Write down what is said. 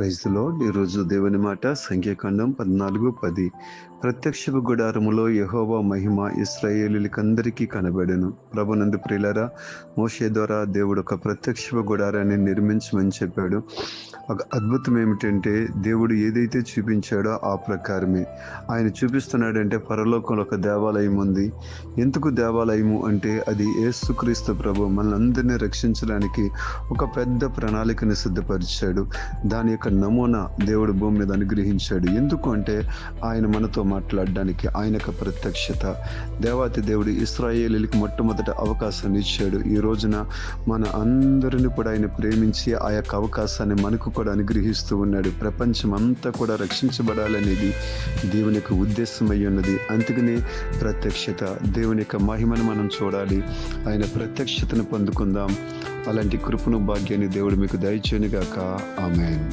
Praise the lord. ఈరోజు దేవుని మాట సంఖ్యాకాండం 14:10. ప్రత్యక్షపు గుడారములో యెహోవా మహిమ ఇశ్రాయేలీయులకందరికీ కనబడెను. ప్రభునందు ప్రియులారా, మోషే ద్వారా దేవుడు ఒక ప్రత్యక్షపు గుడారాన్ని నిర్మించమని చెప్పాడు. ఒక అద్భుతం ఏమిటంటే, దేవుడు ఏదైతే చూపించాడో ఆ ప్రకారమే ఆయన చూపిస్తున్నాడంటే, పరలోకంలో ఒక దేవాలయం ఉంది. ఎందుకు దేవాలయము అంటే, అది యేసుక్రీస్తు ప్రభు మనందరినీ రక్షించడానికి ఒక పెద్ద ప్రణాళికను సిద్ధపరిచాడు. దాని యొక్క నమూనా దేవుడు భూమి మీద అనుగ్రహించాడు. ఎందుకు అంటే, ఆయన మనతో మాట్లాడడానికి, ఆయన యొక్క ప్రత్యక్షత. దేవాతి దేవుడు ఇశ్రాయేలీయులకు మొట్టమొదట అవకాశాన్ని ఇచ్చాడు. ఈ రోజున మన అందరిని కూడా ఆయన ప్రేమించి ఆ యొక్క అవకాశాన్ని మనకు కూడా అనుగ్రహిస్తూ ఉన్నాడు. ప్రపంచం అంతా కూడా రక్షించబడాలనేది దేవుని యొక్క ఉద్దేశమై ఉన్నది. అందుకనే ప్రత్యక్షత, దేవుని యొక్క మహిమను మనం చూడాలి. ఆయన ప్రత్యక్షతను పొందుకుందాం. అలాంటి కృపను భాగ్యాన్ని దేవుడు మీకు దయచేయునుగాక. ఆమేన్.